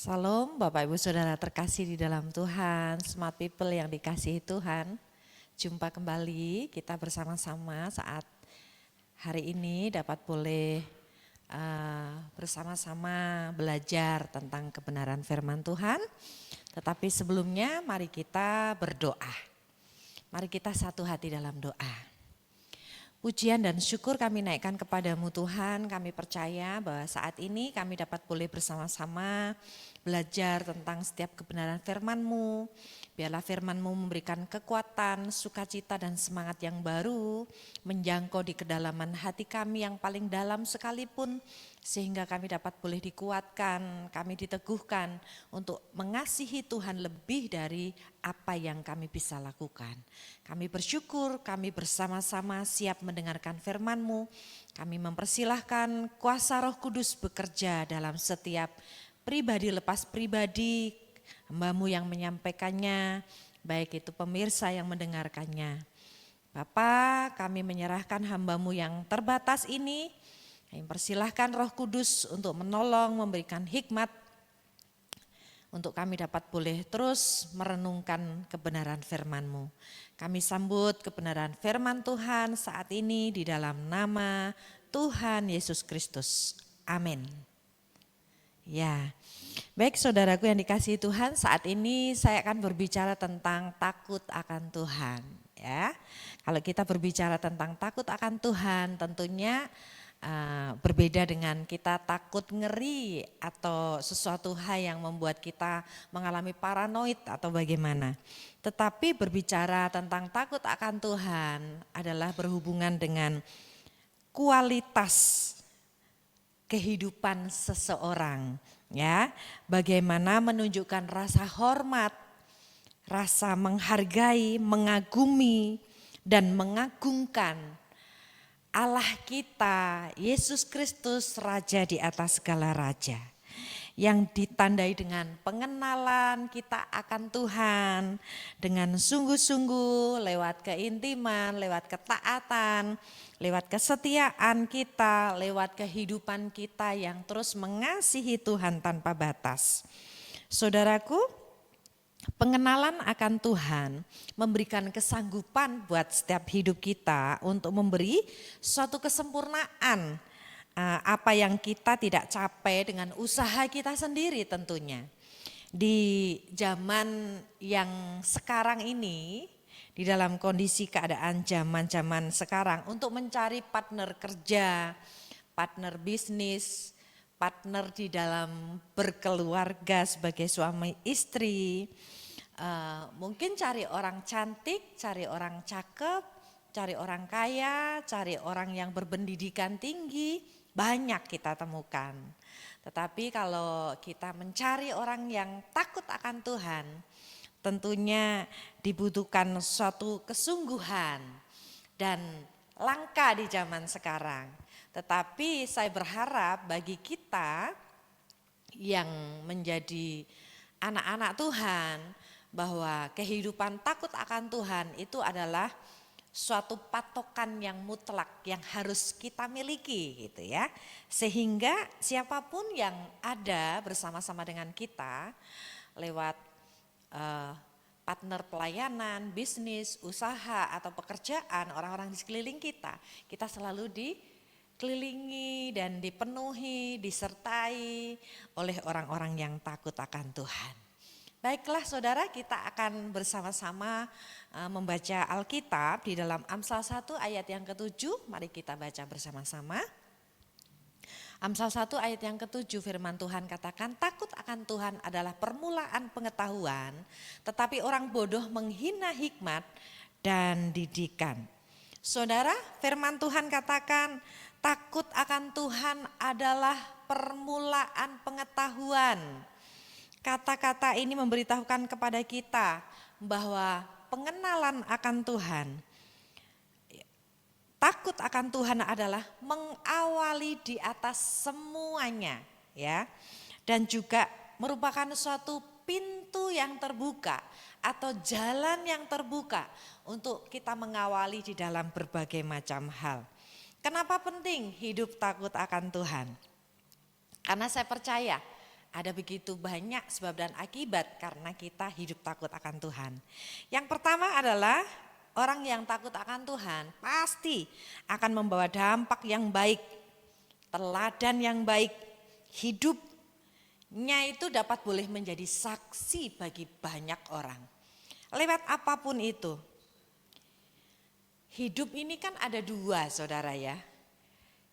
Salam Bapak Ibu Saudara terkasih di dalam Tuhan, smart people yang dikasihi Tuhan. Jumpa kembali kita bersama-sama saat hari ini dapat boleh bersama-sama belajar tentang kebenaran firman Tuhan. Tetapi sebelumnya mari kita berdoa. Mari kita satu hati dalam doa. Pujian dan syukur kami naikkan kepadamu Tuhan, kami percaya bahwa saat ini kami dapat boleh bersama-sama belajar tentang setiap kebenaran firman-Mu. Biarlah firman-Mu memberikan kekuatan, sukacita dan semangat yang baru, menjangkau di kedalaman hati kami yang paling dalam sekalipun, sehingga kami dapat boleh dikuatkan, kami diteguhkan untuk mengasihi Tuhan lebih dari apa yang kami bisa lakukan. Kami bersyukur, kami bersama-sama siap mendengarkan firman-Mu. Kami mempersilahkan kuasa Roh Kudus bekerja dalam setiap pribadi lepas pribadi, hamba-Mu yang menyampaikannya, baik itu pemirsa yang mendengarkannya. Bapa, kami menyerahkan hamba-Mu yang terbatas ini, kami persilahkan Roh Kudus untuk menolong, memberikan hikmat, untuk kami dapat boleh terus merenungkan kebenaran firman-Mu. Kami sambut kebenaran firman Tuhan saat ini di dalam nama Tuhan Yesus Kristus. Amin. Ya, baik saudaraku yang dikasihi Tuhan, saat ini saya akan berbicara tentang takut akan Tuhan. Ya, kalau kita berbicara tentang takut akan Tuhan, tentunya berbeda dengan kita takut ngeri atau sesuatu hal yang membuat kita mengalami paranoid atau bagaimana. Tetapi berbicara tentang takut akan Tuhan adalah berhubungan dengan kualitas kehidupan seseorang, ya. Bagaimana menunjukkan rasa hormat, rasa menghargai, mengagumi dan mengagungkan Allah kita, Yesus Kristus, Raja di atas segala raja, yang ditandai dengan pengenalan kita akan Tuhan dengan sungguh-sungguh lewat keintiman, lewat ketaatan, lewat kesetiaan kita, lewat kehidupan kita yang terus mengasihi Tuhan tanpa batas. Saudaraku, pengenalan akan Tuhan memberikan kesanggupan buat setiap hidup kita untuk memberi suatu kesempurnaan apa yang kita tidak capai dengan usaha kita sendiri tentunya. Di zaman yang sekarang ini, di dalam kondisi keadaan zaman sekarang, untuk mencari partner kerja, partner bisnis, partner di dalam berkeluarga sebagai suami istri, mungkin cari orang cantik, cari orang cakep, cari orang kaya, cari orang yang berpendidikan tinggi, banyak kita temukan. Tetapi kalau kita mencari orang yang takut akan Tuhan, tentunya dibutuhkan suatu kesungguhan dan langka di zaman sekarang. Tetapi saya berharap bagi kita yang menjadi anak-anak Tuhan, bahwa kehidupan takut akan Tuhan itu adalah suatu patokan yang mutlak yang harus kita miliki gitu ya. Sehingga siapapun yang ada bersama-sama dengan kita lewat partner pelayanan, bisnis, usaha atau pekerjaan, orang-orang di sekeliling kita selalu dikelilingi dan dipenuhi, disertai oleh orang-orang yang takut akan Tuhan. Baiklah saudara, kita akan bersama-sama membaca Alkitab di dalam Amsal 1 ayat yang ke-7. Mari kita baca bersama-sama. Amsal 1 ayat yang ke-7 firman Tuhan katakan, takut akan Tuhan adalah permulaan pengetahuan, tetapi orang bodoh menghina hikmat dan didikan. Saudara, firman Tuhan katakan takut akan Tuhan adalah permulaan pengetahuan. Kata-kata ini memberitahukan kepada kita bahwa pengenalan akan Tuhan, takut akan Tuhan adalah mengawali di atas semuanya, ya. Dan juga merupakan suatu pintu yang terbuka atau jalan yang terbuka untuk kita mengawali di dalam berbagai macam hal. Kenapa penting hidup takut akan Tuhan? Karena saya percaya Ada begitu banyak sebab dan akibat karena kita hidup takut akan Tuhan. Yang pertama adalah orang yang takut akan Tuhan pasti akan membawa dampak yang baik, teladan yang baik. Hidupnya itu dapat boleh menjadi saksi bagi banyak orang. Lewat apapun itu. Hidup ini kan ada dua, saudara ya.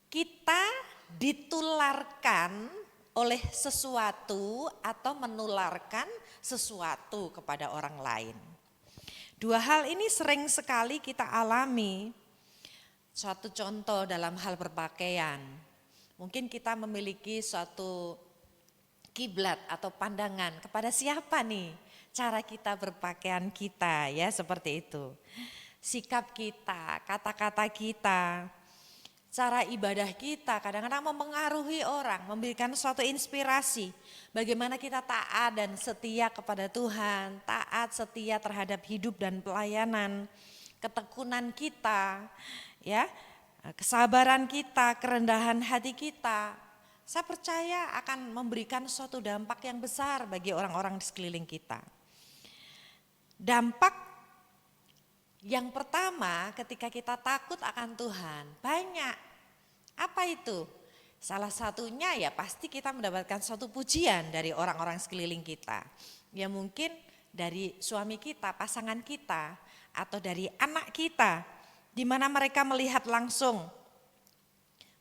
Kita ditularkan oleh sesuatu atau menularkan sesuatu kepada orang lain. Dua hal ini sering sekali kita alami. Suatu contoh dalam hal berpakaian. Mungkin kita memiliki suatu kiblat atau pandangan kepada siapa nih cara kita berpakaian kita, ya seperti itu. Sikap kita, kata-kata kita, cara ibadah kita kadang-kadang mempengaruhi orang, memberikan suatu inspirasi. Bagaimana kita taat dan setia kepada Tuhan, taat setia terhadap hidup dan pelayanan, ketekunan kita, ya, kesabaran kita, kerendahan hati kita. Saya percaya akan memberikan suatu dampak yang besar bagi orang-orang di sekeliling kita. Dampak yang pertama ketika kita takut akan Tuhan, banyak. Apa itu? Salah satunya ya pasti kita mendapatkan suatu pujian dari orang-orang sekeliling kita. Ya mungkin dari suami kita, pasangan kita, atau dari anak kita. Di mana mereka melihat langsung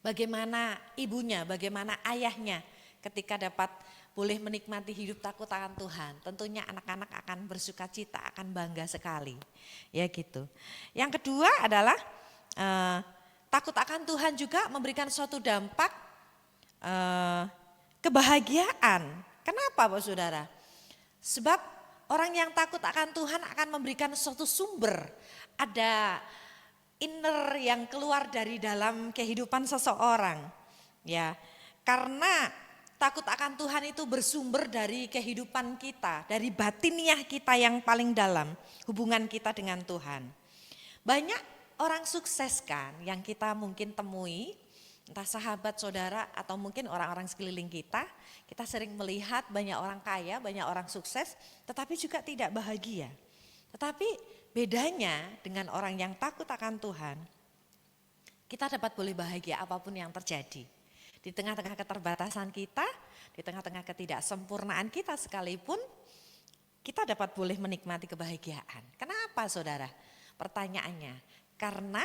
bagaimana ibunya, bagaimana ayahnya ketika dapat boleh menikmati hidup takut akan Tuhan. Tentunya anak-anak akan bersuka cita, akan bangga sekali. Ya gitu. Yang kedua adalah takut akan Tuhan juga memberikan suatu dampak kebahagiaan. Kenapa Bapak Saudara? Sebab orang yang takut akan Tuhan akan memberikan suatu sumber. Ada inner yang keluar dari dalam kehidupan seseorang. Ya, karena takut akan Tuhan itu bersumber dari kehidupan kita, dari batiniah kita yang paling dalam, hubungan kita dengan Tuhan. Banyak orang sukses kan yang kita mungkin temui, entah sahabat, saudara, atau mungkin orang-orang sekeliling kita sering melihat banyak orang kaya, banyak orang sukses, tetapi juga tidak bahagia. Tetapi bedanya dengan orang yang takut akan Tuhan, kita dapat boleh bahagia apapun yang terjadi. Di tengah-tengah keterbatasan kita, di tengah-tengah ketidaksempurnaan kita sekalipun, kita dapat boleh menikmati kebahagiaan. Kenapa saudara? Pertanyaannya, karena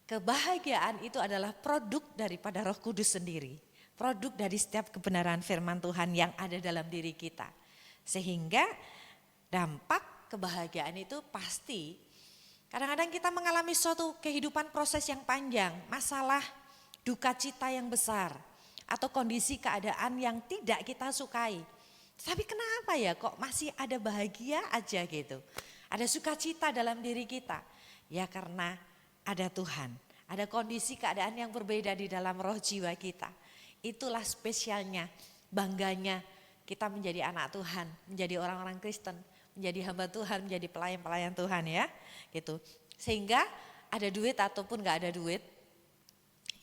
kebahagiaan itu adalah produk daripada Roh Kudus sendiri. Produk dari setiap kebenaran firman Tuhan yang ada dalam diri kita. Sehingga dampak kebahagiaan itu pasti. Kadang-kadang kita mengalami suatu kehidupan proses yang panjang, masalah, duka cita yang besar, atau kondisi keadaan yang tidak kita sukai. Tapi kenapa ya kok masih ada bahagia aja gitu. Ada sukacita dalam diri kita. Ya karena ada Tuhan. Ada kondisi keadaan yang berbeda di dalam roh jiwa kita. Itulah spesialnya, bangganya kita menjadi anak Tuhan, menjadi orang-orang Kristen, menjadi hamba Tuhan, menjadi pelayan-pelayan Tuhan ya. Gitu. Sehingga ada duit ataupun gak ada duit,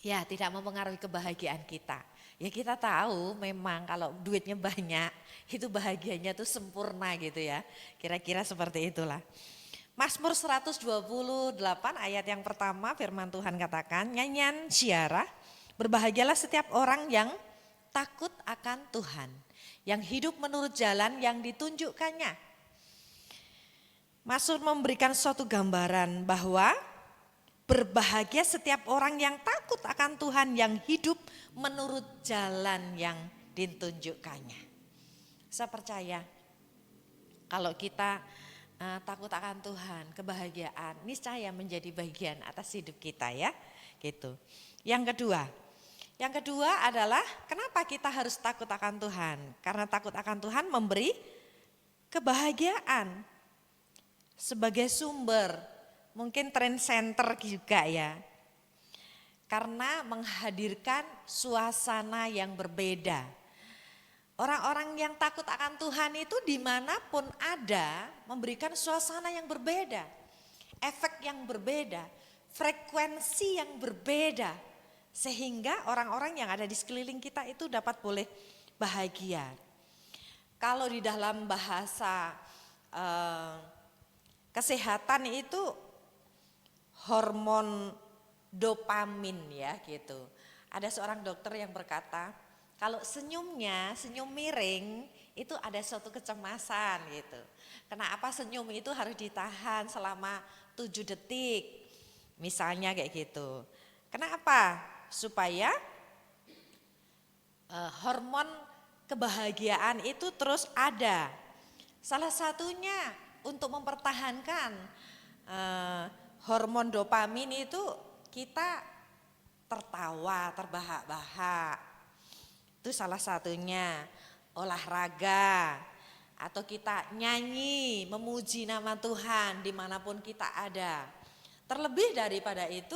ya tidak mempengaruhi kebahagiaan kita. Ya kita tahu memang kalau duitnya banyak itu bahagianya tuh sempurna gitu ya. Kira-kira seperti itulah. Mazmur 128 ayat yang pertama firman Tuhan katakan, nyanyian syiarah, berbahagialah setiap orang yang takut akan Tuhan, yang hidup menurut jalan yang ditunjukkannya. Mazmur memberikan suatu gambaran bahwa berbahagia setiap orang yang takut akan Tuhan, yang hidup menurut jalan yang ditunjukkannya. Saya percaya kalau kita takut akan Tuhan, kebahagiaan niscaya menjadi bagian atas hidup kita ya. Gitu. Yang kedua adalah kenapa kita harus takut akan Tuhan? Karena takut akan Tuhan memberi kebahagiaan sebagai sumber. Mungkin trend center juga ya. Karena menghadirkan suasana yang berbeda. Orang-orang yang takut akan Tuhan itu dimanapun ada memberikan suasana yang berbeda. Efek yang berbeda, frekuensi yang berbeda. Sehingga orang-orang yang ada di sekeliling kita itu dapat boleh bahagia. Kalau di dalam bahasa kesehatan itu hormon dopamin ya gitu. Ada seorang dokter yang berkata, kalau senyum miring itu ada suatu kecemasan gitu. Kenapa senyum itu harus ditahan selama 7 detik? Misalnya kayak gitu. Kenapa? Supaya hormon kebahagiaan itu terus ada. Salah satunya untuk mempertahankan hormon dopamin itu kita tertawa, terbahak-bahak. Itu salah satunya. Olahraga atau kita nyanyi, memuji nama Tuhan dimanapun kita ada. Terlebih daripada itu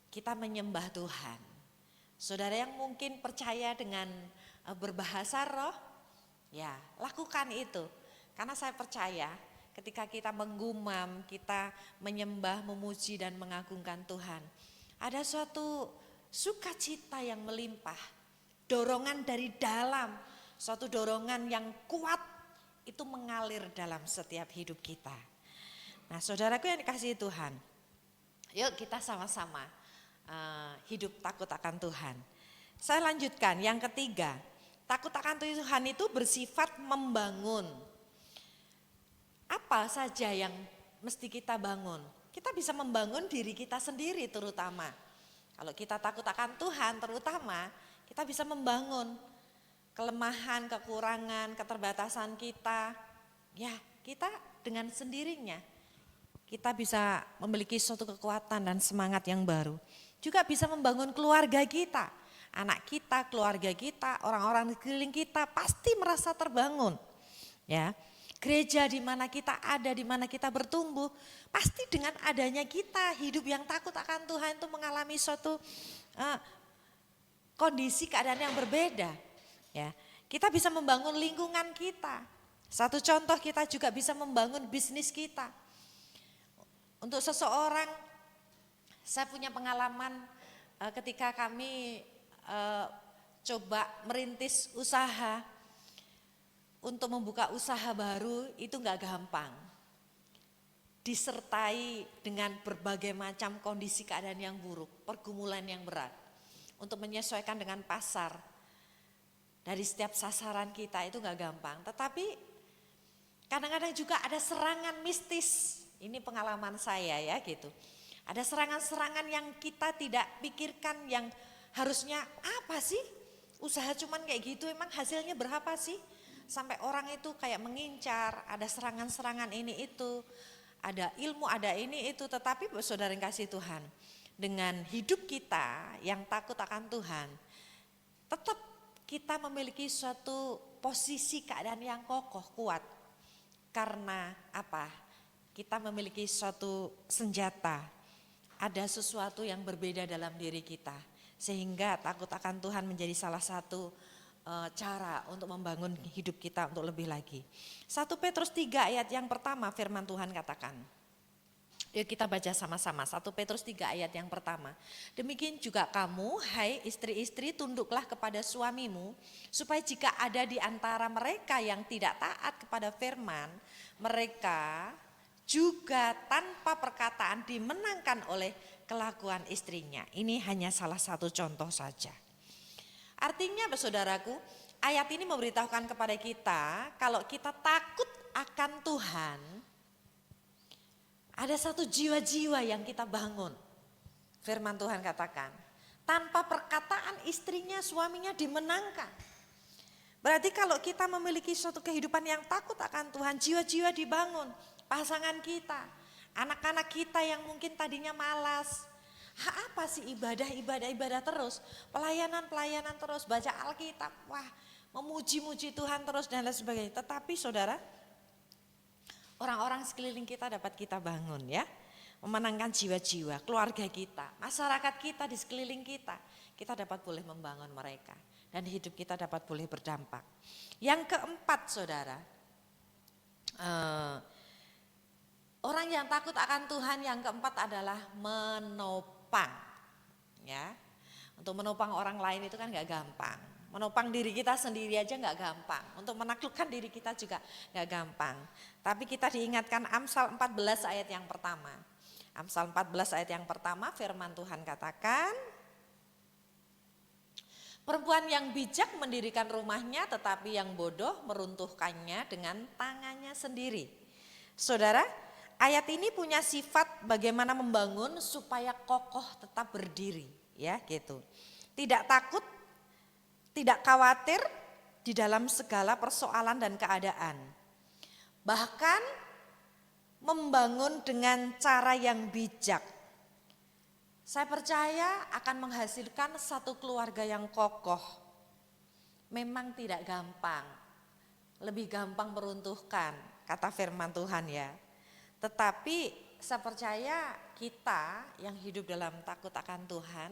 kita menyembah Tuhan. Saudara yang mungkin percaya dengan berbahasa roh, ya lakukan itu. Karena saya percaya ketika kita menggumam, kita menyembah, memuji dan mengagungkan Tuhan, ada suatu sukacita yang melimpah, dorongan dari dalam, suatu dorongan yang kuat itu mengalir dalam setiap hidup kita. Nah saudaraku yang dikasihi Tuhan, yuk kita sama-sama hidup takut akan Tuhan. Saya lanjutkan yang ketiga, takut akan Tuhan itu bersifat membangun. Apa saja yang mesti kita bangun? Kita bisa membangun diri kita sendiri terutama. Kalau kita takut akan Tuhan terutama, kita bisa membangun kelemahan, kekurangan, keterbatasan kita. Ya, kita dengan sendirinya kita bisa memiliki suatu kekuatan dan semangat yang baru. Juga bisa membangun keluarga kita, anak kita, keluarga kita, orang-orang di sekeliling kita pasti merasa terbangun. Ya, gereja di mana kita ada, di mana kita bertumbuh, pasti dengan adanya kita hidup yang takut akan Tuhan itu mengalami suatu kondisi keadaan yang berbeda. Ya, kita bisa membangun lingkungan kita. Satu contoh, kita juga bisa membangun bisnis kita. Untuk seseorang, saya punya pengalaman ketika kami coba merintis usaha. Untuk membuka usaha baru itu enggak gampang. Disertai dengan berbagai macam kondisi keadaan yang buruk, pergumulan yang berat. Untuk menyesuaikan dengan pasar. Dari setiap sasaran kita itu enggak gampang. Tetapi kadang-kadang juga ada serangan mistis. Ini pengalaman saya ya gitu. Ada serangan-serangan yang kita tidak pikirkan, yang harusnya apa sih? Usaha cuman kayak gitu, emang hasilnya berapa sih? Sampai orang itu kayak mengincar, ada serangan-serangan ini itu, ada ilmu, ada ini itu. Tetapi saudara yang kasih Tuhan, dengan hidup kita yang takut akan Tuhan, tetap kita memiliki suatu posisi keadaan yang kokoh, kuat. Karena apa? Kita memiliki suatu senjata, ada sesuatu yang berbeda dalam diri kita. Sehingga takut akan Tuhan menjadi salah satu cara untuk membangun hidup kita untuk lebih lagi. 1 Petrus 3 ayat yang pertama firman Tuhan katakan. Yuk kita baca sama-sama 1 Petrus 3 ayat yang pertama. Demikian juga kamu, hai istri-istri, tunduklah kepada suamimu, supaya jika ada di antara mereka yang tidak taat kepada firman, mereka juga tanpa perkataan dimenangkan oleh kelakuan istrinya. Ini hanya salah satu contoh saja. Artinya saudaraku, ayat ini memberitahukan kepada kita kalau kita takut akan Tuhan, ada satu jiwa-jiwa yang kita bangun. Firman Tuhan katakan, tanpa perkataan istrinya, suaminya dimenangkan. Berarti kalau kita memiliki suatu kehidupan yang takut akan Tuhan, jiwa-jiwa dibangun. Pasangan kita, anak-anak kita yang mungkin tadinya malas. Apa sih ibadah terus, pelayanan terus, baca Alkitab, wah memuji-muji Tuhan terus dan lain sebagainya. Tetapi saudara, orang-orang sekeliling kita dapat kita bangun ya. Memenangkan jiwa-jiwa, keluarga kita, masyarakat kita di sekeliling kita dapat boleh membangun mereka. Dan hidup kita dapat boleh berdampak. Yang keempat saudara, orang yang takut akan Tuhan yang keempat adalah menopang. Ya, untuk menopang orang lain itu kan gak gampang. Menopang diri kita sendiri aja nggak gampang. Untuk menaklukkan diri kita juga nggak gampang. Tapi kita diingatkan Amsal 14 ayat yang pertama. Amsal 14 ayat yang pertama firman Tuhan katakan, perempuan yang bijak mendirikan rumahnya, tetapi yang bodoh meruntuhkannya dengan tangannya sendiri. Saudara, ayat ini punya sifat bagaimana membangun supaya kokoh tetap berdiri, ya gitu. Tidak takut, tidak khawatir di dalam segala persoalan dan keadaan. Bahkan membangun dengan cara yang bijak. Saya percaya akan menghasilkan satu keluarga yang kokoh. Memang tidak gampang, lebih gampang meruntuhkan, kata firman Tuhan ya. Tetapi saya percaya kita yang hidup dalam takut akan Tuhan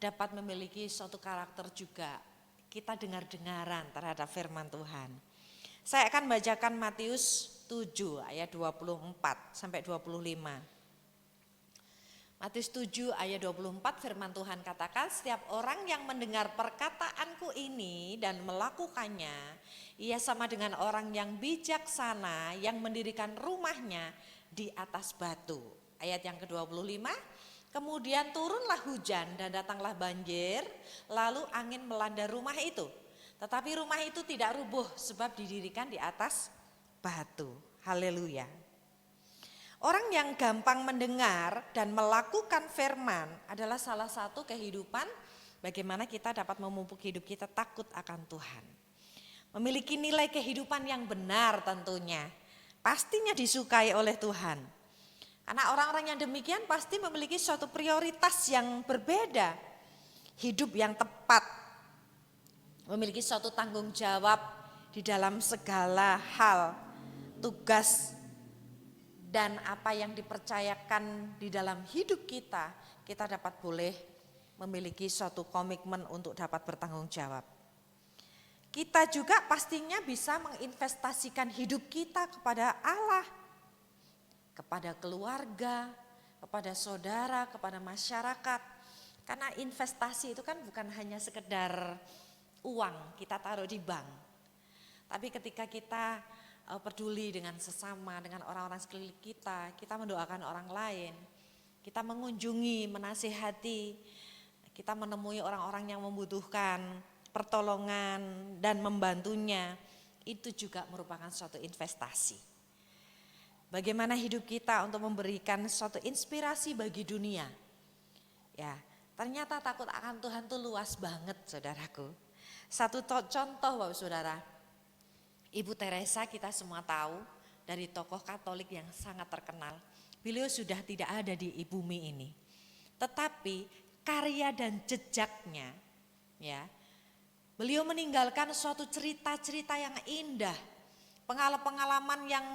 dapat memiliki suatu karakter juga. Kita dengar-dengaran terhadap firman Tuhan. Saya akan bacakan Matius 7 ayat 24 sampai 25. Matius 7 ayat 24 firman Tuhan katakan, setiap orang yang mendengar perkataanku ini dan melakukannya, ia sama dengan orang yang bijaksana yang mendirikan rumahnya di atas batu. Ayat yang ke-25, kemudian turunlah hujan dan datanglah banjir, lalu angin melanda rumah itu. Tetapi rumah itu tidak rubuh sebab didirikan di atas batu. Haleluya. Orang yang gampang mendengar dan melakukan firman adalah salah satu kehidupan bagaimana kita dapat memupuk hidup kita takut akan Tuhan. Memiliki nilai kehidupan yang benar tentunya, pastinya disukai oleh Tuhan. Karena orang-orang yang demikian pasti memiliki suatu prioritas yang berbeda, hidup yang tepat, memiliki suatu tanggung jawab di dalam segala hal, tugas dan apa yang dipercayakan di dalam hidup kita, kita dapat boleh memiliki suatu komitmen untuk dapat bertanggung jawab. Kita juga pastinya bisa menginvestasikan hidup kita kepada Allah, kepada keluarga, kepada saudara, kepada masyarakat. Karena investasi itu kan bukan hanya sekedar uang kita taruh di bank. Tapi ketika kita peduli dengan sesama, dengan orang-orang sekeliling kita mendoakan orang lain, kita mengunjungi, menasihati, kita menemui orang-orang yang membutuhkan pertolongan dan membantunya, itu juga merupakan suatu investasi. Bagaimana hidup kita untuk memberikan suatu inspirasi bagi dunia. Ya, ternyata takut akan Tuhan itu luas banget, saudaraku. Satu contoh Bapak Saudara, Ibu Teresa kita semua tahu, dari tokoh Katolik yang sangat terkenal. Beliau sudah tidak ada di bumi ini. Tetapi karya dan jejaknya, ya, beliau meninggalkan suatu cerita-cerita yang indah, pengalaman-pengalaman yang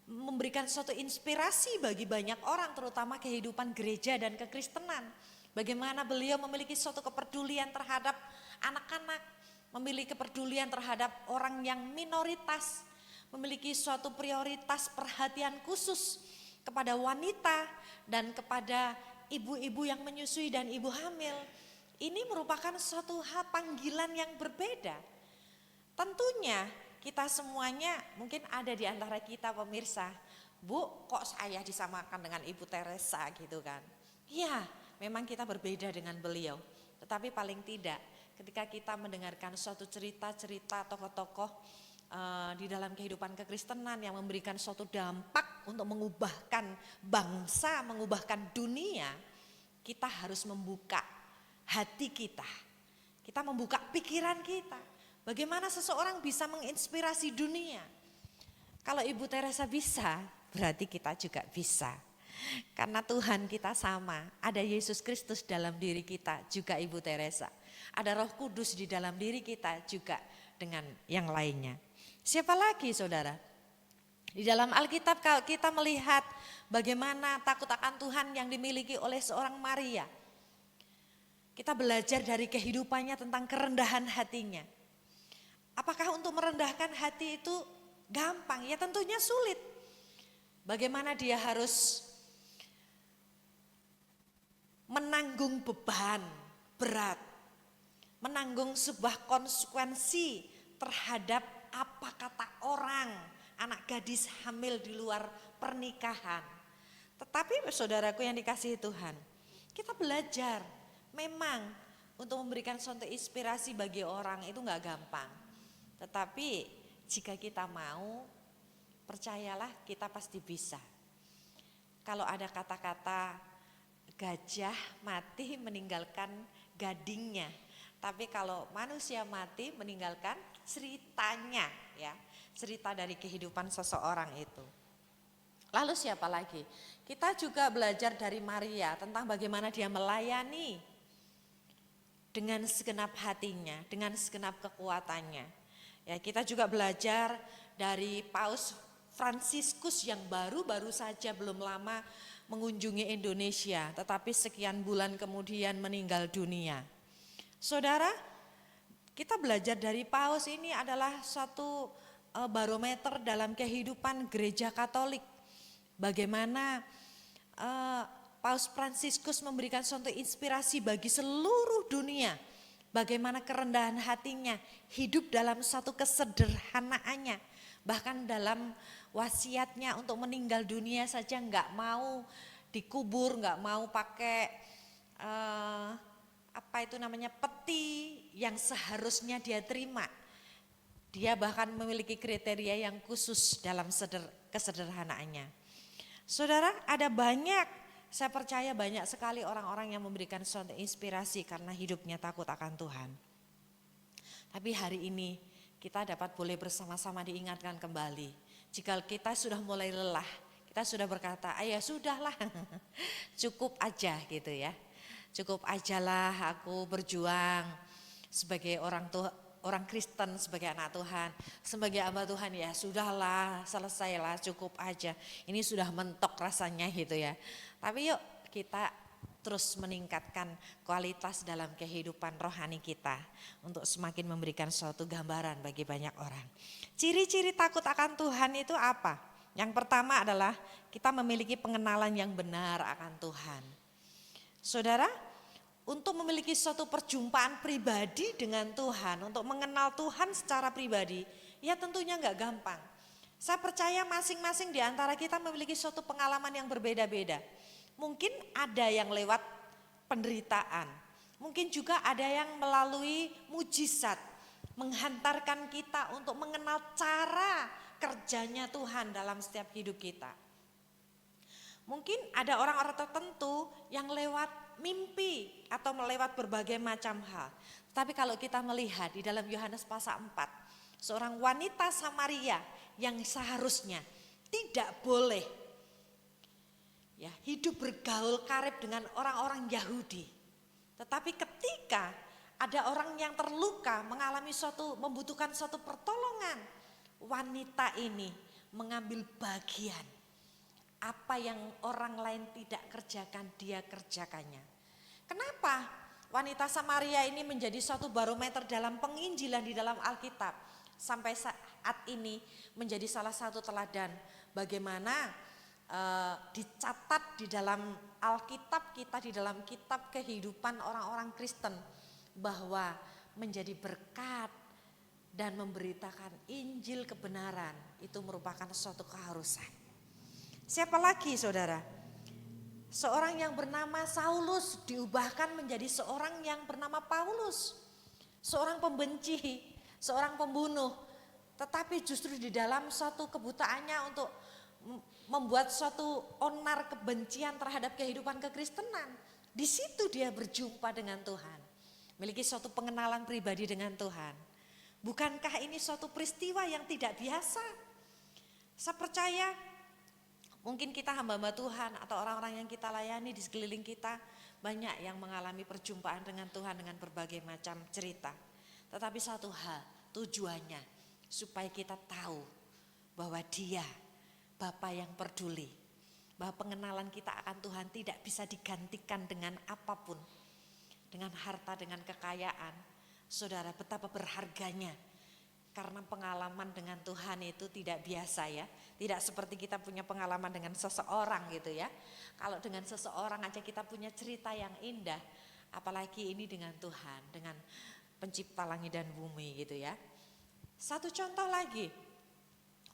memberikan suatu inspirasi bagi banyak orang, terutama kehidupan gereja dan kekristenan. Bagaimana beliau memiliki suatu kepedulian terhadap anak-anak, memiliki kepedulian terhadap orang yang minoritas, memiliki suatu prioritas perhatian khusus kepada wanita dan kepada ibu-ibu yang menyusui dan ibu hamil. Ini merupakan suatu hal panggilan yang berbeda. Tentunya kita semuanya mungkin ada di antara kita pemirsa, Bu, kok saya disamakan dengan Ibu Teresa gitu kan. Ya, memang kita berbeda dengan beliau, tetapi paling tidak ketika kita mendengarkan suatu cerita-cerita tokoh-tokoh di dalam kehidupan kekristenan yang memberikan suatu dampak untuk mengubahkan bangsa, mengubahkan dunia, kita harus membuka hati kita. Kita membuka pikiran kita. Bagaimana seseorang bisa menginspirasi dunia? Kalau Ibu Teresa bisa, berarti kita juga bisa. Karena Tuhan kita sama, ada Yesus Kristus dalam diri kita, juga Ibu Teresa. Ada Roh Kudus di dalam diri kita juga dengan yang lainnya. Siapa lagi saudara? Di dalam Alkitab kalau kita melihat bagaimana takut akan Tuhan yang dimiliki oleh seorang Maria. Kita belajar dari kehidupannya tentang kerendahan hatinya. Apakah untuk merendahkan hati itu gampang? Ya tentunya sulit. Bagaimana dia harus menanggung beban berat, menanggung sebuah konsekuensi terhadap apa kata orang, anak gadis hamil di luar pernikahan. Tetapi saudaraku yang dikasihi Tuhan, kita belajar memang untuk memberikan suatu inspirasi bagi orang itu gak gampang. Tetapi jika kita mau, percayalah kita pasti bisa. Kalau ada kata-kata gajah mati meninggalkan gadingnya, tapi kalau manusia mati meninggalkan ceritanya, ya, cerita dari kehidupan seseorang itu. Lalu siapa lagi? Kita juga belajar dari Maria tentang bagaimana dia melayani dengan segenap hatinya, dengan segenap kekuatannya. Ya, kita juga belajar dari Paus Fransiskus yang baru-baru saja belum lama mengunjungi Indonesia, tetapi sekian bulan kemudian meninggal dunia. Saudara, kita belajar dari Paus ini adalah suatu barometer dalam kehidupan gereja Katolik. Bagaimana Paus Fransiskus memberikan suatu inspirasi bagi seluruh dunia. Bagaimana kerendahan hatinya, hidup dalam satu kesederhanaannya. Bahkan dalam wasiatnya untuk meninggal dunia saja enggak mau dikubur, enggak mau pakai peti yang seharusnya dia terima. Dia bahkan memiliki kriteria yang khusus dalam kesederhanaannya. Saudara, ada banyak, saya percaya banyak sekali orang-orang yang memberikan suatu inspirasi karena hidupnya takut akan Tuhan. Tapi hari ini kita dapat boleh bersama-sama diingatkan kembali. Jika kita sudah mulai lelah, kita sudah berkata, ya sudahlah, cukup aja gitu ya. Cukup ajalah aku berjuang sebagai orang Kristen, sebagai anak Tuhan, sebagai hamba Tuhan, ya sudahlah, selesailah, cukup aja. Ini sudah mentok rasanya gitu ya. Tapi yuk kita terus meningkatkan kualitas dalam kehidupan rohani kita untuk semakin memberikan suatu gambaran bagi banyak orang. Ciri-ciri takut akan Tuhan itu apa? Yang pertama adalah kita memiliki pengenalan yang benar akan Tuhan. Saudara, untuk memiliki suatu perjumpaan pribadi dengan Tuhan, untuk mengenal Tuhan secara pribadi, ya tentunya enggak gampang. Saya percaya masing-masing di antara kita memiliki suatu pengalaman yang berbeda-beda. Mungkin ada yang lewat penderitaan, mungkin juga ada yang melalui mujizat, menghantarkan kita untuk mengenal cara kerjanya Tuhan dalam setiap hidup kita. Mungkin ada orang-orang tertentu yang lewat mimpi atau melewat berbagai macam hal. Tapi kalau kita melihat di dalam Yohanes pasal 4, seorang wanita Samaria yang seharusnya tidak boleh ya hidup bergaul karib dengan orang-orang Yahudi. Tetapi ketika ada orang yang terluka, membutuhkan suatu pertolongan, wanita ini mengambil bagian. Apa yang orang lain tidak kerjakan, dia kerjakannya. Kenapa wanita Samaria ini menjadi suatu barometer dalam penginjilan di dalam Alkitab? Sampai saat ini menjadi salah satu teladan bagaimana dicatat di dalam Alkitab kita, di dalam kitab kehidupan orang-orang Kristen, bahwa menjadi berkat dan memberitakan Injil kebenaran itu merupakan suatu keharusan. Siapa lagi saudara? Seorang yang bernama Saulus diubahkan menjadi seorang yang bernama Paulus. Seorang pembenci, seorang pembunuh. Tetapi justru di dalam suatu kebutaannya untuk membuat suatu onar kebencian terhadap kehidupan kekristenan. Di situ dia berjumpa dengan Tuhan. Memiliki suatu pengenalan pribadi dengan Tuhan. Bukankah ini suatu peristiwa yang tidak biasa? Saya percaya mungkin kita hamba-hamba Tuhan atau orang-orang yang kita layani di sekeliling kita banyak yang mengalami perjumpaan dengan Tuhan dengan berbagai macam cerita. Tetapi satu hal, tujuannya supaya kita tahu bahwa Dia Bapa yang peduli, bahwa pengenalan kita akan Tuhan tidak bisa digantikan dengan apapun, dengan harta, dengan kekayaan. Saudara, betapa berharganya. Karena pengalaman dengan Tuhan itu tidak biasa ya. Tidak seperti kita punya pengalaman dengan seseorang gitu ya. Kalau dengan seseorang aja kita punya cerita yang indah. Apalagi ini dengan Tuhan. Dengan pencipta langit dan bumi gitu ya. Satu contoh lagi,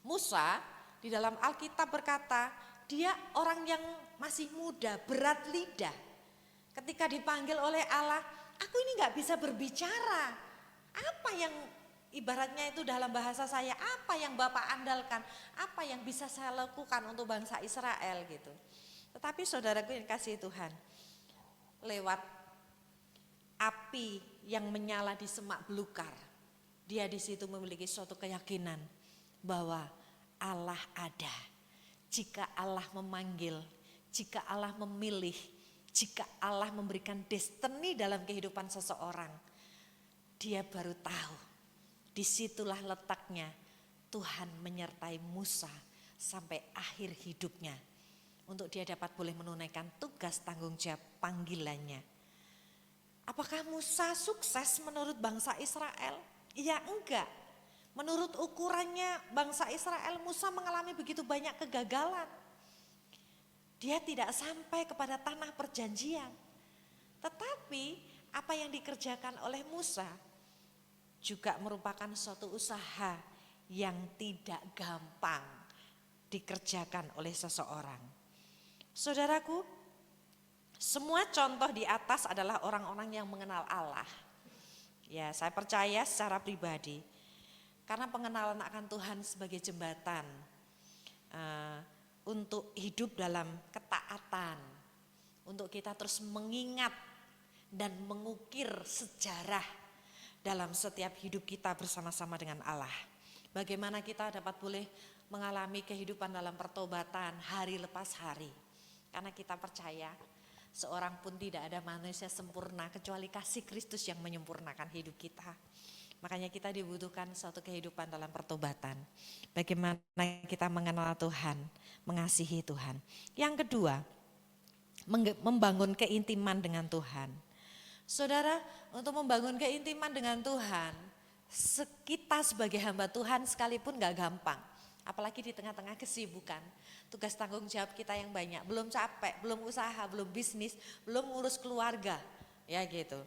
Musa di dalam Alkitab berkata, dia orang yang masih muda, berat lidah. Ketika dipanggil oleh Allah, aku ini gak bisa berbicara. Apa yang ibaratnya itu dalam bahasa saya, apa yang Bapak andalkan, apa yang bisa saya lakukan untuk bangsa Israel gitu. Tetapi saudaraku yang kasih Tuhan, lewat api yang menyala di semak belukar, dia di situ memiliki suatu keyakinan bahwa Allah ada. Jika Allah memanggil, jika Allah memilih, jika Allah memberikan destiny dalam kehidupan seseorang, dia baru tahu. Disitulah letaknya Tuhan menyertai Musa sampai akhir hidupnya, untuk dia dapat boleh menunaikan tugas tanggung jawab panggilannya. Apakah Musa sukses menurut bangsa Israel? Ya enggak. Menurut ukurannya bangsa Israel, Musa mengalami begitu banyak kegagalan. Dia tidak sampai kepada tanah perjanjian. Tetapi apa yang dikerjakan oleh Musa juga merupakan suatu usaha yang tidak gampang dikerjakan oleh seseorang. Saudaraku, semua contoh di atas adalah orang-orang yang mengenal Allah. Ya, saya percaya secara pribadi, karena pengenalan akan Tuhan sebagai jembatan untuk hidup dalam ketaatan, untuk kita terus mengingat dan mengukir sejarah dalam setiap hidup kita bersama-sama dengan Allah. Bagaimana kita dapat boleh mengalami kehidupan dalam pertobatan hari lepas hari. Karena kita percaya seorang pun tidak ada manusia sempurna kecuali kasih Kristus yang menyempurnakan hidup kita. Makanya kita dibutuhkan suatu kehidupan dalam pertobatan. Bagaimana kita mengenal Tuhan, mengasihi Tuhan. Yang kedua, membangun keintiman dengan Tuhan. Saudara, untuk membangun keintiman dengan Tuhan, kita sebagai hamba Tuhan sekalipun gak gampang. Apalagi di tengah-tengah kesibukan, tugas tanggung jawab kita yang banyak, belum capek, belum usaha, belum bisnis, belum ngurus keluarga, ya gitu.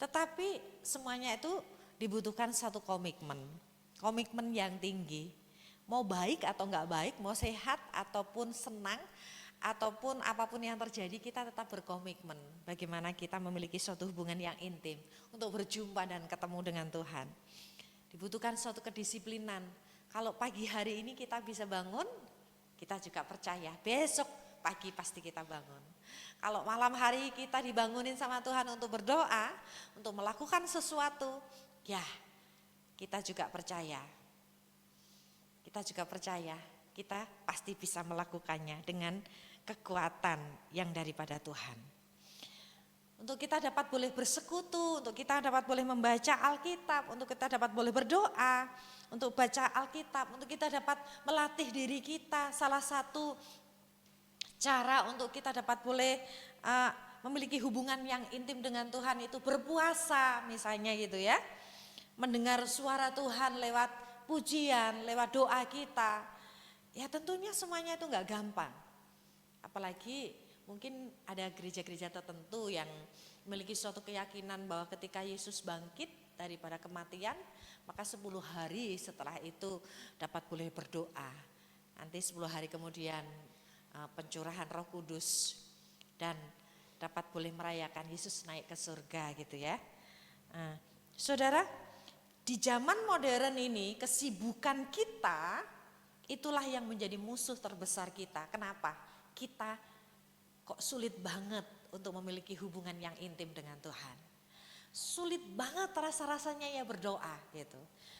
Tetapi semuanya itu dibutuhkan satu komitmen yang tinggi. Mau baik atau enggak baik, mau sehat ataupun senang, ataupun apapun yang terjadi, kita tetap berkomitmen. Bagaimana kita memiliki suatu hubungan yang intim untuk berjumpa dan ketemu dengan Tuhan. Dibutuhkan suatu kedisiplinan. Kalau pagi hari ini kita bisa bangun, kita juga percaya besok pagi pasti kita bangun. Kalau malam hari kita dibangunin sama Tuhan untuk berdoa, untuk melakukan sesuatu, ya kita juga percaya. Kita pasti bisa melakukannya dengan kekuatan yang daripada Tuhan. Untuk kita dapat boleh bersekutu, untuk kita dapat boleh membaca Alkitab, untuk kita dapat boleh berdoa, untuk baca Alkitab, untuk kita dapat melatih diri kita. Salah satu cara untuk kita dapat boleh memiliki hubungan yang intim dengan Tuhan itu berpuasa misalnya gitu ya. Mendengar suara Tuhan lewat pujian, lewat doa kita. Ya tentunya semuanya itu gak gampang. Apalagi mungkin ada gereja-gereja tertentu yang memiliki suatu keyakinan bahwa ketika Yesus bangkit daripada kematian, maka 10 hari setelah itu dapat boleh berdoa. Nanti 10 hari kemudian pencurahan Roh Kudus dan dapat boleh merayakan Yesus naik ke surga gitu ya. Saudara, di zaman modern ini kesibukan kita itulah yang menjadi musuh terbesar kita. Kenapa? Kita kok sulit banget untuk memiliki hubungan yang intim dengan Tuhan. Sulit banget rasa-rasanya ya berdoa gitu.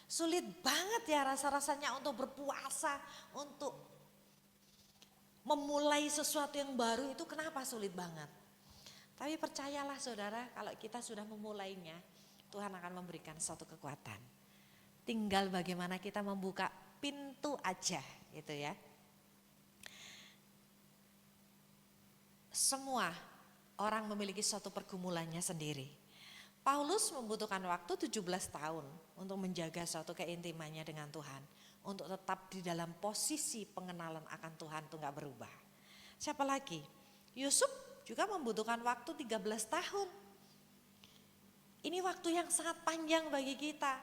Sulit banget ya rasa-rasanya untuk berpuasa, untuk memulai sesuatu yang baru itu kenapa sulit banget. Tapi percayalah saudara, kalau kita sudah memulainya, Tuhan akan memberikan suatu kekuatan. Tinggal bagaimana kita membuka pintu aja gitu ya. Semua orang memiliki suatu pergumulannya sendiri. Paulus membutuhkan waktu 17 tahun untuk menjaga suatu keintimannya dengan Tuhan. Untuk tetap di dalam posisi pengenalan akan Tuhan itu gak berubah. Siapa lagi? Yusuf juga membutuhkan waktu 13 tahun. Ini waktu yang sangat panjang bagi kita.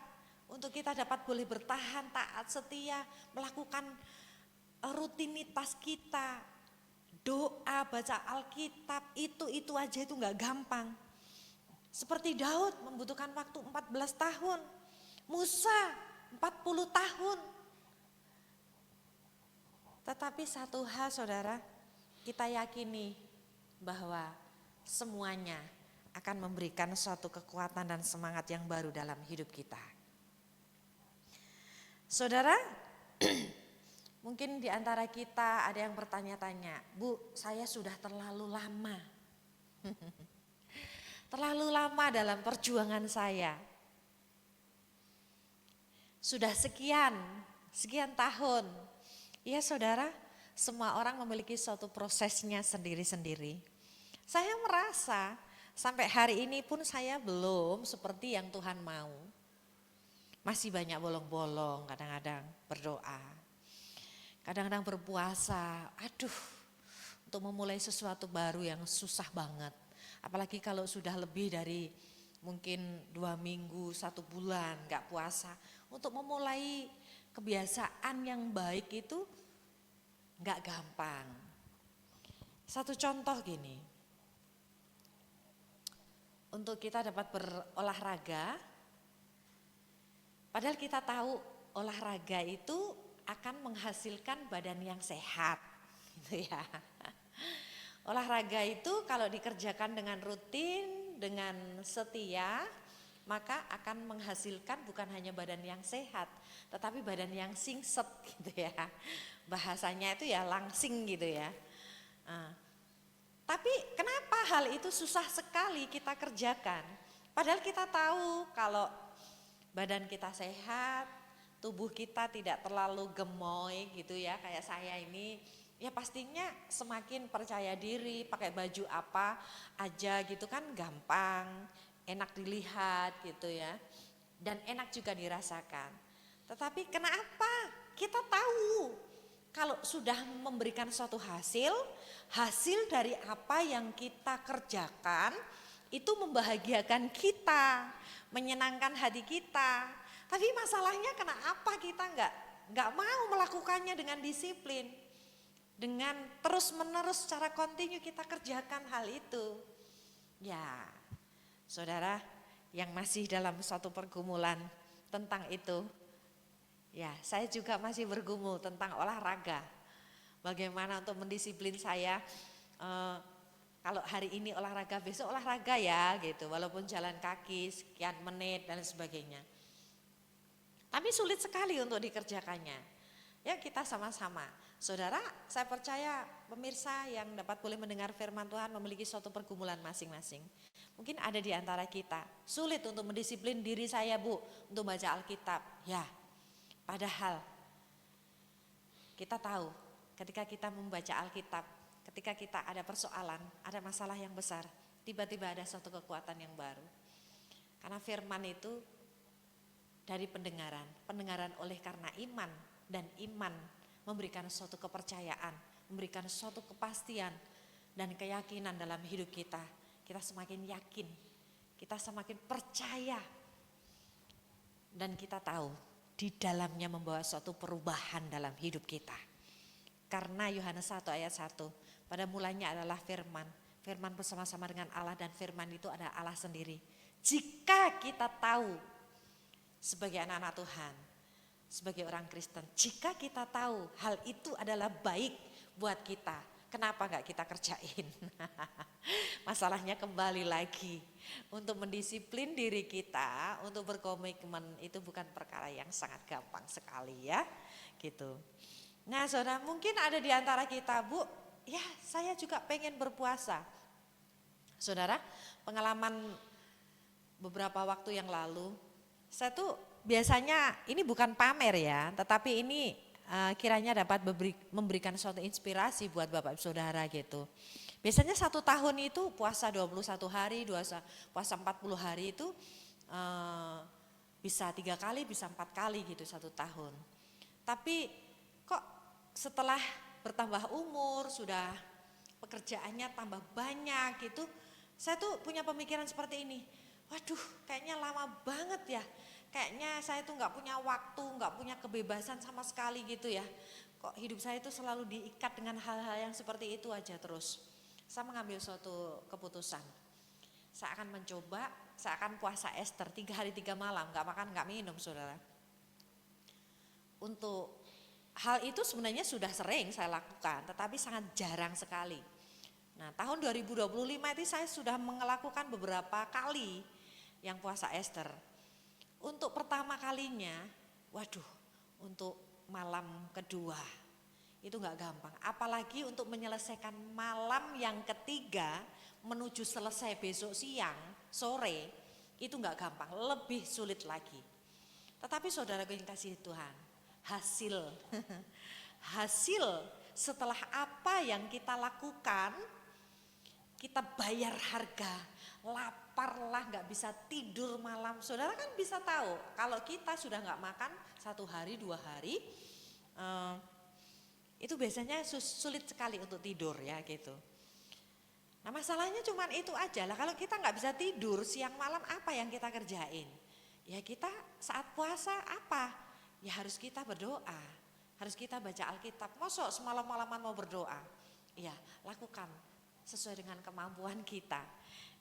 Untuk kita dapat boleh bertahan, taat, setia, melakukan rutinitas kita. Doa, baca Alkitab, itu aja itu gak gampang. Seperti Daud membutuhkan waktu 14 tahun. Musa 40 tahun. Tetapi satu hal saudara, kita yakini bahwa semuanya akan memberikan suatu kekuatan dan semangat yang baru dalam hidup kita. Saudara, mungkin di antara kita ada yang bertanya-tanya, Bu, saya sudah terlalu lama. Terlalu lama dalam perjuangan saya. Sudah sekian tahun. Ya saudara, semua orang memiliki suatu prosesnya sendiri-sendiri. Saya merasa sampai hari ini pun saya belum seperti yang Tuhan mau. Masih banyak bolong-bolong, kadang-kadang berdoa, kadang-kadang berpuasa. Aduh, untuk memulai sesuatu baru yang susah banget. Apalagi kalau sudah lebih dari mungkin 2 minggu, 1 bulan gak puasa. Untuk memulai kebiasaan yang baik itu gak gampang. Satu contoh gini, untuk kita dapat berolahraga, padahal kita tahu olahraga itu akan menghasilkan badan yang sehat, gitu ya. Olahraga itu kalau dikerjakan dengan rutin, dengan setia, maka akan menghasilkan bukan hanya badan yang sehat, tetapi badan yang singset, gitu ya. Bahasanya itu ya langsing gitu ya. Tapi kenapa hal itu susah sekali kita kerjakan? Padahal kita tahu kalau badan kita sehat, tubuh kita tidak terlalu gemoy gitu ya, kayak saya ini, ya pastinya semakin percaya diri, pakai baju apa aja gitu kan gampang, enak dilihat gitu ya, dan enak juga dirasakan. Tetapi kenapa kita tahu kalau sudah memberikan suatu hasil dari apa yang kita kerjakan itu membahagiakan kita, menyenangkan hati kita. Tapi masalahnya kenapa kita nggak mau melakukannya dengan disiplin, dengan terus-menerus secara kontinu kita kerjakan hal itu. Ya, saudara yang masih dalam suatu pergumulan tentang itu, ya saya juga masih bergumul tentang olahraga. Bagaimana untuk mendisiplin saya, kalau hari ini olahraga, besok olahraga ya gitu, walaupun jalan kaki sekian menit dan sebagainya. Tapi sulit sekali untuk dikerjakannya. Ya kita sama-sama. Saudara, saya percaya pemirsa yang dapat boleh mendengar firman Tuhan memiliki suatu pergumulan masing-masing. Mungkin ada di antara kita, sulit untuk mendisiplin diri saya Bu, untuk baca Alkitab. Ya, padahal kita tahu ketika kita membaca Alkitab, ketika kita ada persoalan, ada masalah yang besar, tiba-tiba ada suatu kekuatan yang baru. Karena firman itu dari pendengaran oleh karena iman, dan iman memberikan suatu kepercayaan, memberikan suatu kepastian dan keyakinan dalam hidup kita. Kita semakin yakin, kita semakin percaya, dan kita tahu di dalamnya membawa suatu perubahan dalam hidup kita. Karena Yohanes 1 ayat 1, pada mulanya adalah firman, firman bersama-sama dengan Allah, dan firman itu adalah Allah sendiri. Jika kita tahu sebagai anak-anak Tuhan, sebagai orang Kristen, jika kita tahu hal itu adalah baik buat kita, kenapa gak kita kerjain? Masalahnya kembali lagi, untuk mendisiplin diri kita, untuk berkomitmen itu bukan perkara yang sangat gampang sekali ya, gitu. Nah saudara, mungkin ada di antara kita, Bu, ya saya juga pengen berpuasa. Saudara, pengalaman beberapa waktu yang lalu, saya tuh biasanya ini bukan pamer ya, tetapi ini kiranya dapat memberikan suatu inspirasi buat Bapak Ibu Saudara gitu. Biasanya 1 tahun itu puasa 21 hari, puasa 40 hari itu bisa 3 kali, bisa 4 kali gitu 1 tahun. Tapi kok setelah bertambah umur, sudah pekerjaannya tambah banyak gitu, saya tuh punya pemikiran seperti ini. waduh kayaknya lama banget ya. Kayaknya saya tuh nggak punya waktu, nggak punya kebebasan sama sekali gitu ya. Kok hidup saya itu selalu diikat dengan hal-hal yang seperti itu aja terus. Saya mengambil suatu keputusan. Saya akan mencoba, saya akan puasa Ester 3 hari 3 malam, nggak makan, nggak minum, saudara. Untuk hal itu sebenarnya sudah sering saya lakukan, tetapi sangat jarang sekali. Nah, tahun 2025 itu saya sudah melakukan beberapa kali yang puasa Ester. Untuk pertama kalinya, waduh, untuk malam kedua itu nggak gampang. Apalagi untuk menyelesaikan malam yang ketiga menuju selesai besok siang, sore, itu nggak gampang, lebih sulit lagi. Tetapi saudara yang kasih Tuhan, hasil setelah apa yang kita lakukan, kita bayar harga, laparlah nggak bisa tidur malam. Saudara kan bisa tahu kalau kita sudah nggak makan 1 hari 2 hari, itu biasanya sulit sekali untuk tidur ya gitu. Nah masalahnya cuma itu aja lah, kalau kita nggak bisa tidur siang malam apa yang kita kerjain? Ya kita saat puasa apa? Ya harus kita berdoa, harus kita baca Alkitab. Mosok semalam-malaman mau berdoa? Ya lakukan sesuai dengan kemampuan kita.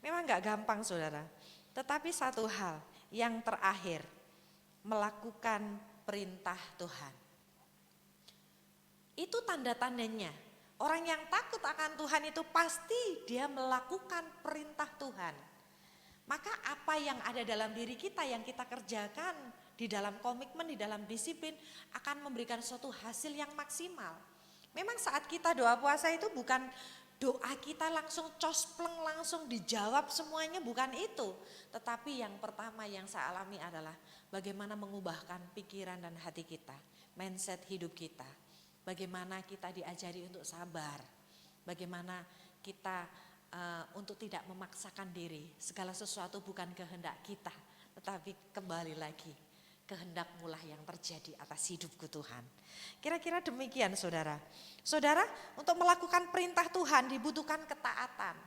Memang nggak gampang saudara, tetapi satu hal yang terakhir, melakukan perintah Tuhan. Itu tanda-tandanya. Orang yang takut akan Tuhan itu pasti dia melakukan perintah Tuhan. Maka apa yang ada dalam diri kita yang kita kerjakan di dalam komitmen, di dalam disiplin akan memberikan suatu hasil yang maksimal. Memang saat kita doa puasa itu bukan doa kita langsung cospleng, langsung dijawab semuanya, bukan itu. Tetapi yang pertama yang saya alami adalah bagaimana mengubahkan pikiran dan hati kita, mindset hidup kita. Bagaimana kita diajari untuk sabar, bagaimana kita untuk tidak memaksakan diri. Segala sesuatu bukan kehendak kita, tetapi kembali lagi kehendak-Mu lah yang terjadi atas hidupku Tuhan. Kira-kira demikian saudara. Saudara, untuk melakukan perintah Tuhan dibutuhkan ketaatan.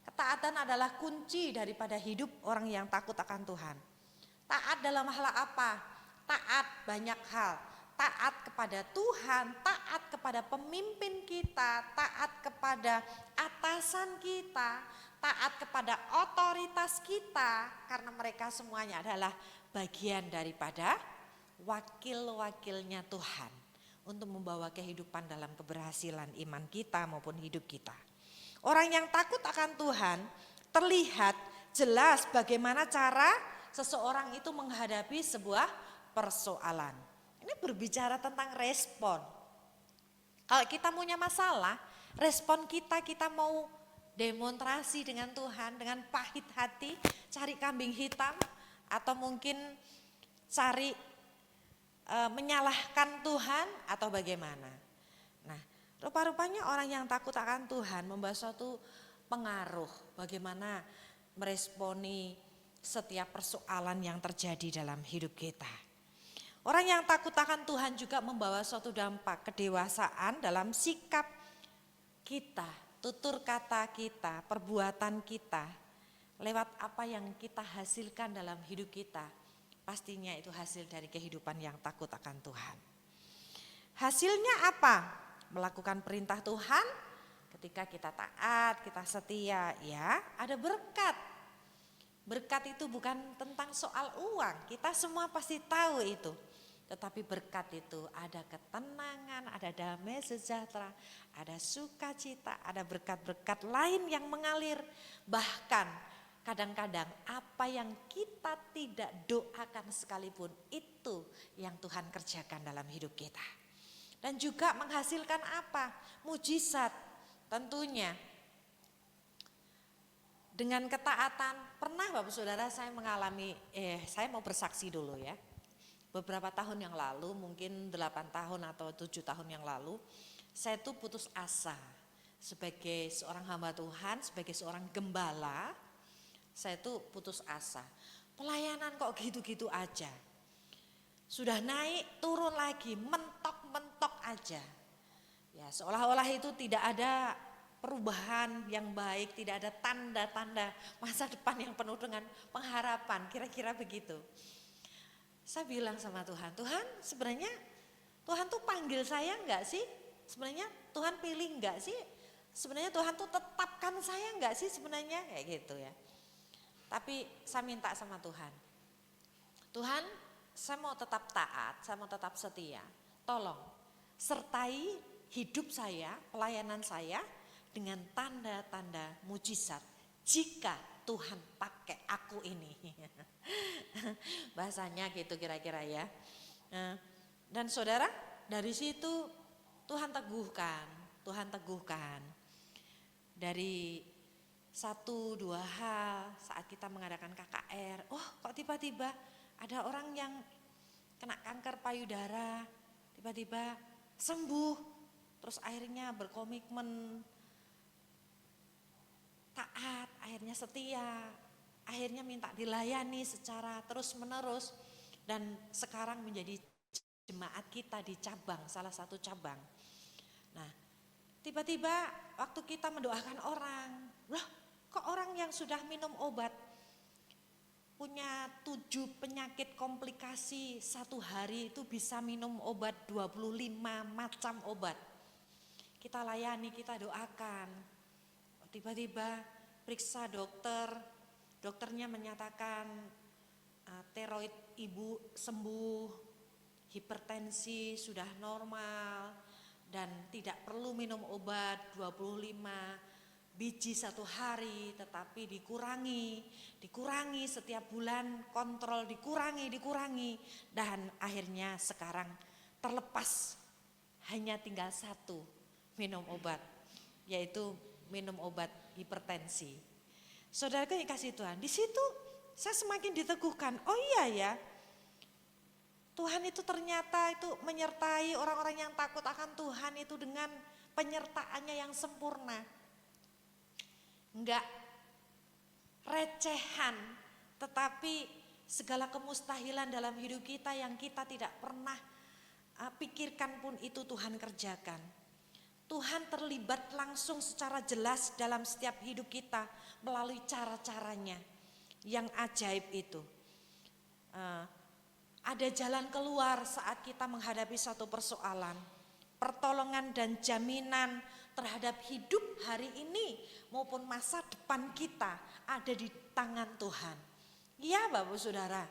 Ketaatan adalah kunci daripada hidup orang yang takut akan Tuhan. Taat dalam hal apa? Taat banyak hal. Taat kepada Tuhan, taat kepada pemimpin kita, taat kepada atasan kita, taat kepada otoritas kita, karena mereka semuanya adalah bagian daripada wakil-wakilnya Tuhan untuk membawa kehidupan dalam keberhasilan iman kita maupun hidup kita. Orang yang takut akan Tuhan terlihat jelas bagaimana cara seseorang itu menghadapi sebuah persoalan. Ini berbicara tentang respon. Kalau kita punya masalah, respon kita mau demonstrasi dengan Tuhan, dengan pahit hati, cari kambing hitam, atau mungkin cari menyalahkan Tuhan atau bagaimana. Nah, rupa-rupanya orang yang takut akan Tuhan membawa suatu pengaruh bagaimana meresponi setiap persoalan yang terjadi dalam hidup kita. Orang yang takut akan Tuhan juga membawa suatu dampak kedewasaan dalam sikap kita, tutur kata kita, perbuatan kita, lewat apa yang kita hasilkan dalam hidup kita. Pastinya itu hasil dari kehidupan yang takut akan Tuhan. Hasilnya apa? Melakukan perintah Tuhan, ketika kita taat, kita setia, ya ada berkat. Berkat itu bukan tentang soal uang, kita semua pasti tahu itu. Tetapi berkat itu ada ketenangan, ada damai sejahtera, ada sukacita, ada berkat-berkat lain yang mengalir. Bahkan kadang-kadang apa yang kita tidak doakan sekalipun itu yang Tuhan kerjakan dalam hidup kita. Dan juga menghasilkan apa? Mujizat tentunya. Dengan ketaatan, pernah Bapak Saudara saya mengalami, saya mau bersaksi dulu ya. Beberapa tahun yang lalu, mungkin 8 tahun atau 7 tahun yang lalu, saya tuh putus asa. Sebagai seorang hamba Tuhan, sebagai seorang gembala, saya tuh putus asa. Pelayanan kok gitu-gitu aja. Sudah naik, turun lagi, mentok-mentok aja. Ya, seolah-olah itu tidak ada perubahan yang baik, tidak ada tanda-tanda masa depan yang penuh dengan pengharapan, kira-kira begitu. Saya bilang sama Tuhan, Tuhan sebenarnya Tuhan tuh panggil saya enggak sih? Sebenarnya Tuhan pilih enggak sih? Sebenarnya Tuhan tuh tetapkan saya enggak sih sebenarnya? Kayak gitu ya. Tapi saya minta sama Tuhan, Tuhan saya mau tetap taat, saya mau tetap setia. Tolong sertai hidup saya, pelayanan saya dengan tanda-tanda mujizat. Jika Tuhan pakai aku ini. Bahasanya gitu kira-kira ya. Dan saudara, dari situ Tuhan teguhkan. Dari 1-2 hal saat kita mengadakan KKR, oh kok tiba-tiba ada orang yang kena kanker payudara, tiba-tiba sembuh, terus akhirnya berkomitmen, taat, akhirnya setia, akhirnya minta dilayani secara terus menerus, dan sekarang menjadi jemaat kita di cabang, salah satu cabang. Nah, tiba-tiba waktu kita mendoakan orang, loh kok orang yang sudah minum obat, punya 7 penyakit komplikasi, 1 hari itu bisa minum obat 25 macam obat. Kita layani, kita doakan. Tiba-tiba periksa dokter, dokternya menyatakan tiroid ibu sembuh, hipertensi sudah normal, dan tidak perlu minum obat 25 biji 1 hari, tetapi dikurangi setiap bulan, kontrol dikurangi, dan akhirnya sekarang terlepas, hanya tinggal 1 minum obat, yaitu minum obat hipertensi. Saudaraku yang kasih Tuhan, di situ saya semakin diteguhkan. Oh iya ya, Tuhan itu ternyata itu menyertai orang-orang yang takut akan Tuhan itu dengan penyertaannya yang sempurna. Enggak recehan, tetapi segala kemustahilan dalam hidup kita yang kita tidak pernah pikirkan pun itu Tuhan kerjakan. Tuhan terlibat langsung secara jelas dalam setiap hidup kita melalui cara-caranya yang ajaib itu. Ada jalan keluar saat kita menghadapi suatu persoalan, pertolongan dan jaminan terhadap hidup hari ini maupun masa depan kita ada di tangan Tuhan. Iya Bapak Saudara,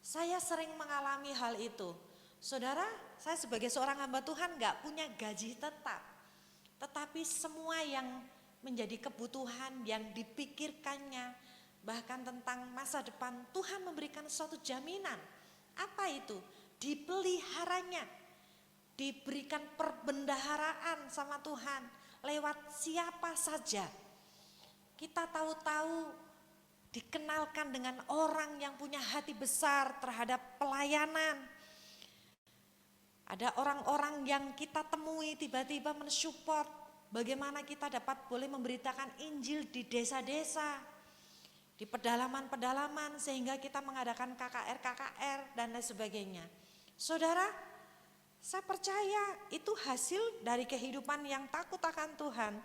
saya sering mengalami hal itu. Saudara, saya sebagai seorang hamba Tuhan gak punya gaji tetap, tetapi semua yang menjadi kebutuhan yang dipikirkannya, bahkan tentang masa depan, Tuhan memberikan suatu jaminan. Apa itu? Dipeliharanya, diberikan perbendaharaan sama Tuhan lewat siapa saja. Kita tahu-tahu dikenalkan dengan orang yang punya hati besar terhadap pelayanan. Ada orang-orang yang kita temui tiba-tiba mensupport bagaimana kita dapat boleh memberitakan Injil di desa-desa, di pedalaman-pedalaman, sehingga kita mengadakan KKR dan lain sebagainya. Saudara, saya percaya itu hasil dari kehidupan yang takut akan Tuhan.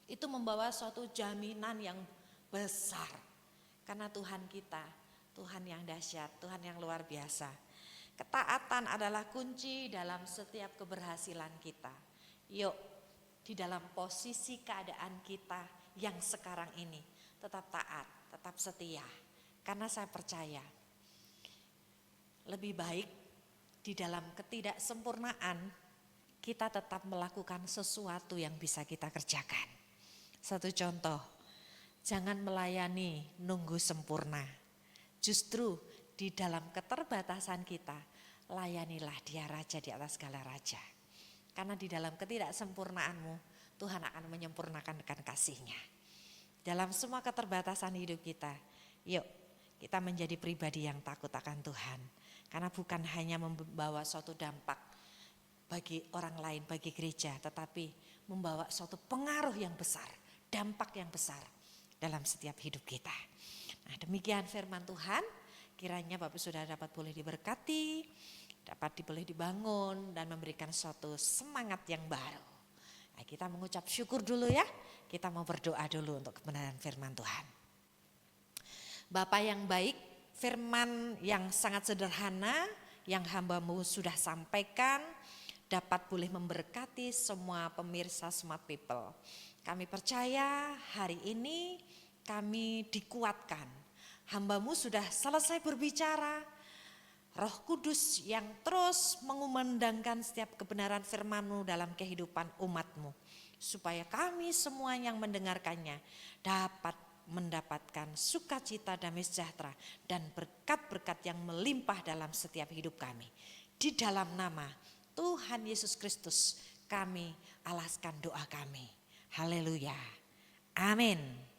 Itu membawa suatu jaminan yang besar. Karena Tuhan kita, Tuhan yang dahsyat, Tuhan yang luar biasa. Ketaatan adalah kunci dalam setiap keberhasilan kita. Yuk, di dalam posisi keadaan kita yang sekarang ini, tetap taat, tetap setia. Karena saya percaya, lebih baik di dalam ketidaksempurnaan, kita tetap melakukan sesuatu yang bisa kita kerjakan. Satu contoh, jangan melayani nunggu sempurna. Justru di dalam keterbatasan kita, layanilah Dia Raja di atas segala raja. Karena di dalam ketidaksempurnaanmu, Tuhan akan menyempurnakan kasih-Nya. Dalam semua keterbatasan hidup kita, yuk kita menjadi pribadi yang takut akan Tuhan. Karena bukan hanya membawa suatu dampak bagi orang lain, bagi gereja, tetapi membawa suatu pengaruh yang besar, dampak yang besar dalam setiap hidup kita. Nah, demikian firman Tuhan. Kiranya Bapak Saudara dapat boleh diberkati, dapat boleh dibangun dan memberikan suatu semangat yang baru. Nah, kita mengucap syukur dulu ya. Kita mau berdoa dulu untuk kebenaran firman Tuhan. Bapa yang baik, firman yang sangat sederhana yang hamba-Mu sudah sampaikan dapat boleh memberkati semua pemirsa Smart People. Kami percaya hari ini kami dikuatkan. Hamba-Mu sudah selesai berbicara. Roh Kudus yang terus mengumandangkan setiap kebenaran firman-Mu dalam kehidupan umat-Mu. Supaya kami semua yang mendengarkannya dapat mendapatkan sukacita, damai sejahtera dan berkat-berkat yang melimpah dalam setiap hidup kami. Di dalam nama Tuhan Yesus Kristus kami alaskan doa kami. Haleluya. Amin.